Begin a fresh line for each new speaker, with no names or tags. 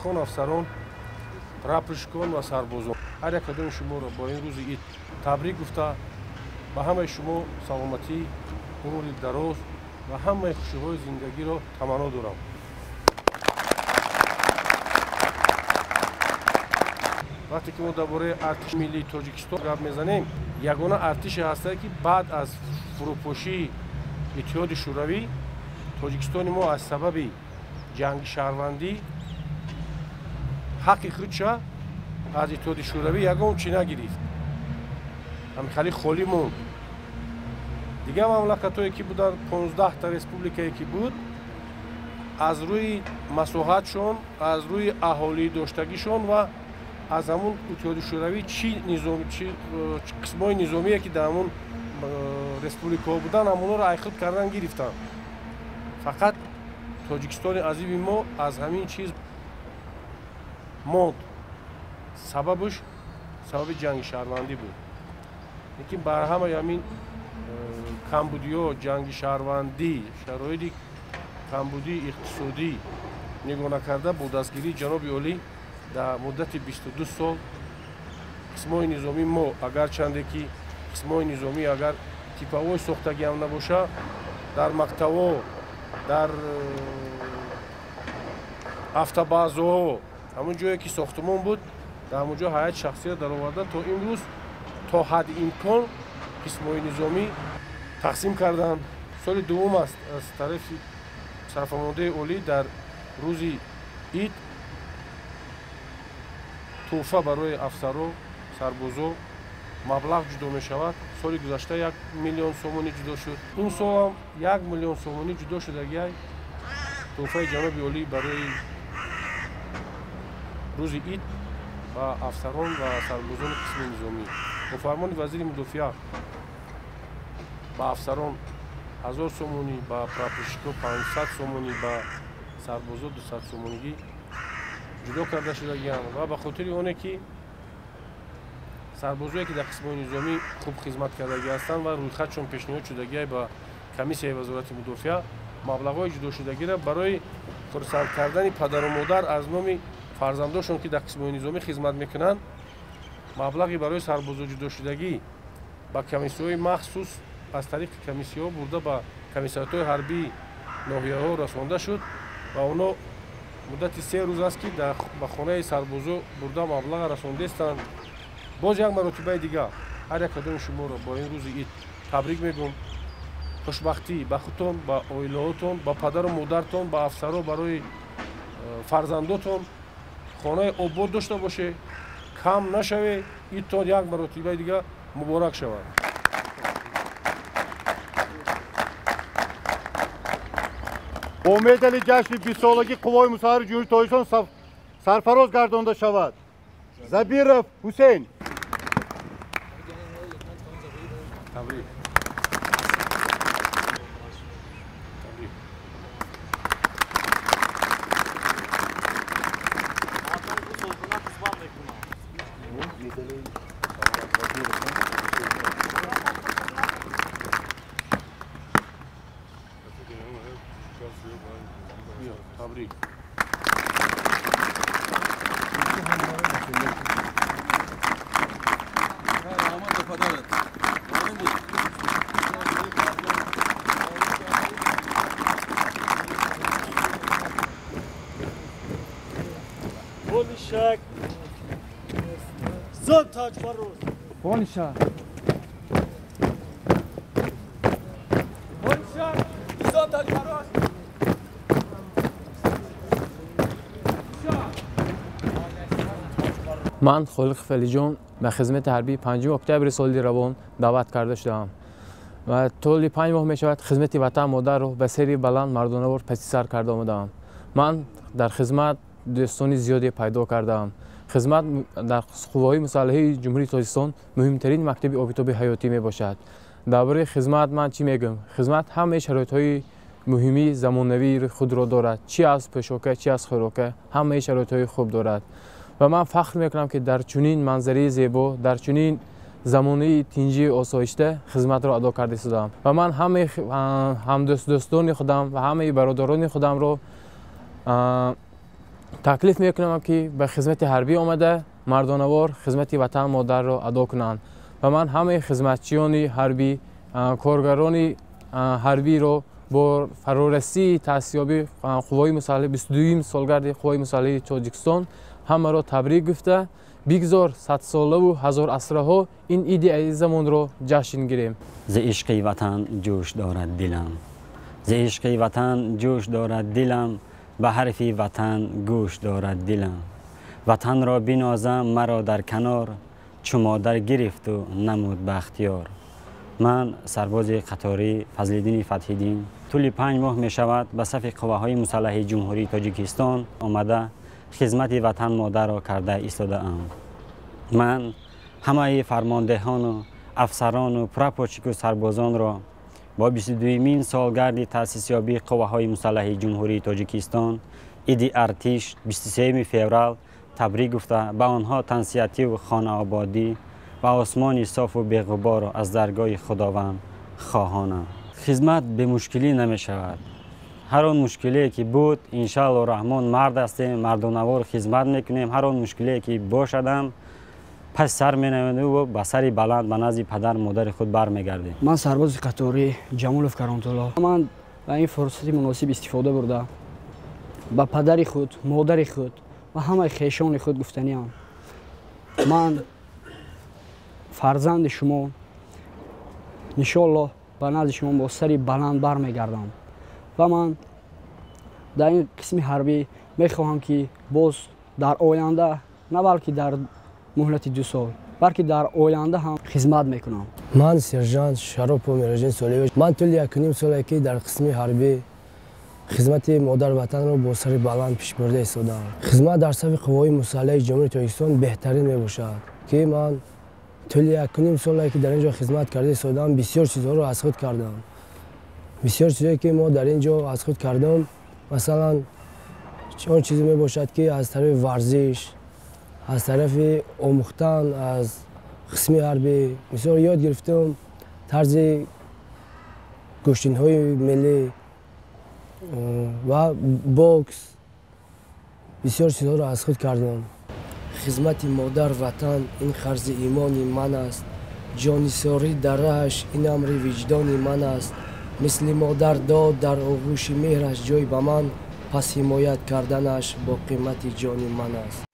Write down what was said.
افخان افسران رپرشکان و سربازان هر یک کدام شما را با این روز عید تبریک گفته به همه شما سلامتی عمر دراز و همه خوشی‌های زندگی را تمنا دارم. وقتی که ما درباره ارتش ملی تاجیکستان گپ میزنیم یگانه ارتشی هست که بعد از فروپاشی اتحاد شوروی تاجیکستان ما از سبب جنگ شهروندی حق خودش از اتحاد شوروی یگان چی نگرفت. همین خالی خالی موند. دیگه مملکت‌هایی که بودن 15 تا ریسپوبلیکایی که بود از روی مساحتشون از روی اهالی داشتگیشون و از همون اتحاد شوروی چی قسمای نظامی که در همون ریسپوبلیک‌ها بودن همون را ایخود کردن گرفتن. فقط تاجیکستان عزیز ما از همین چیز ماند. سببش سبب جنگ شهروندی بود. لیکن بر همه همین کمبودی جنگ شهروندی شرایط کمبودی اقتصادی نگاه نکرده با دستگیری جناب عالی در مدت 22 سال قسمای نظامی ما اگر چنده که قسمای نظامی اگر تیپه‌های ساختگی هم نباشه در مقطع‌ها در автобазаҳо ҳамон ҷое ки сохтмон буд дар ҳамон ҷо ҳайат шахсият дароварда то имрӯз то ҳадди имкон қисмҳои низомӣ тақсим карданд. соли дуввум аст аз тарафи сарфармондаи олӣ дар рӯзи ид тӯҳфа барои афсаро сарбозо маблағ ҷудо мешавад. соли гузашта 1 миллион сомонӣ ҷудо шуд. ин солам 1 миллион сомонӣ ҷудо шудагиай тӯҳфаи ҷаноби олӣ барои рӯзи ид ба афсарон ва сарбозони қисми низомӣ. бо фармони вазири мудофиа ба афсарон 1000 сомонӣ, ба прапорщикҳо 500 сомонӣ, ба сарбозо 200 сомонигӣ ҷудо карда шудагианд ва ба хотири оне ки сарбозое ки дар қисмҳои низомӣ хуб хизмат кардаги ҳастанд ва рӯйхатшон пешниҳод шудагиай ба комиссияи вазорати мудофиа маблағҳои ҷудошудагиро барои хурсанд кардани падару модар аз номи фарзандошон ки дар қисмҳои низомӣ хизмат мекунанд маблағи барои сарбозо ҷудошудагӣ ба комиссияҳои махсус аз тариқи комиссияҳо бурда ба комиссариятҳои ҳарбии ноҳияҳо расонда шуд ва оно муддати 3 рӯз аст ки ба хонаи сарбозо бурда маблаға расондестанд. боз як маротибаи дига ҳар як кадоми шуморо бо ин рӯзи ид табрик мегӯм. хушбахтӣ ба худтон, ба оилаҳотон, ба падару модаратон, ба афсаро барои фарзандотон хонаи обод дошта боше, кам нашаве. идтон як маротибаи дига муборак шавад.
با میدل جشن 20 سالگی قوای مسلح جمهوری تاجیکستان سرفراز گردانده شود. زبیرов حسین.
تبریک. تبریک.
Polishak. Zon Taj Faroz.
Polishak.
Polishak. Zon Taj Faroz.
من خالق فلیجان به خدمت حربی 5 اکتبر سال روان دعوت کرده شدم و طول 5 ماه می شود خدمت وطن مادر رو به سری بلند مردانه و پس سر کرده آمدم. من در خدمت دوستانی زیادی پیدا کردم. خدمت در قوای مسلحه جمهوری تاجیکستان مهمترین مکتب آفتابی حیاتی می باشد. درباره خدمت من چی میگم؟ خدمت همه شرایط‌های مهمی زمانوی خود را دارد. چی از پوشاک، چی از خوراک، همه شرایط‌های خوب دارد. و من فخر میکنم که در چنین منظره زیبا در چنین زمانه تنجی آسایشته خدمت را ادا کرده شدم و من همه دوستان خودم و همه برادران خودم را تکلیف میکنم که به خدمت حربی آمده مردانوار خدمت وطن مادر را ادا کنند و من همه خدمتچیان حربی کارگران حربی را با فرارسی تاسیابی قوای مسلح 22 سالگرد قوای مسلح تاجیکستان همه را تبریک گفته بگذار 100 ساله و هزار اسره ها این عید عزیزمان را جشن گیریم.
ز عشق وطن جوش دارد دلم، ز عشق وطن جوش دارد دلم، به حرف وطن گوش دارد دلم. وطن را بنازم مرا در کنار، چو مادر گرفت و نمود به اختیار. من سرباز قطاری فضل‌الدین فتح‌الدین طول 5 ماه می شود به صف قواهای مسلح جمهوری تاجیکستان آمده خدمت وطن مادر را کرده ایستاده ام. من همه فرماندهان و افسران و پراپورچیک و سربازان را با 22مین سالگرد تأسیس یابی قواهای مسلح جمهوری تاجیکستان عید ارتش 23 فوریه تبریک گفته به آنها تنصیتی و خانه آبادی و آسمان صاف و بی‌غبار را از درگاه خداوند خواهانم. خدمت به مشکلی نمی شود. هر آن مشکلی که بود انشاءالله رحمان مرد هستیم، مردانوار خدمت میکنیم. هر آن مشکلی که باشدم پس سر می‌نهیم و به سری بلند به نزد پدر مادر خود برمیگردیم.
من سرباز قطاری جمالوف کرانتولا. من به این فرصت مناسب استفاده برده به پدر خود، مادر خود و همه خویشان خود گفتنیم من فرزند شما انشاءالله به نزد شما با سری بلند برمیگردم و من در این قسم حربی میخواهم که باز در آینده نه بلکه در مهلت 2 سال بلکه در آینده هم خدمت میکنم.
من سرژانت شرف میراجین سولیویچ من طول 1.5 سالی که در قسم حربی خدمت مادر وطن را با سر بلند پیش برده ایستادم. خدمت در صف قوای مسلح جمهوری تاجیکستان بهترین میباشد که من طول 1.5 سالی که در اینجا خدمت کرده ایستادم بسیار چیزها را از خود کردم. بسیار چیزایی که ما در اینجا از خود کردم مثلا چون چیزی میباشد که از طرف ورزش از طرف آموختن از قسم حربی بسیار یاد گرفتم. طرز کشتن‌های ملی و بوکس بسیار چیزها را از خود کردم. خدمت مادر وطن این قرض ایمانی من است، جانساری در راهش این امر وجدانی من است. مثل مادر داد در آغوش مهرش جای به من، پس حمایت کردنش با قیمت جان من است.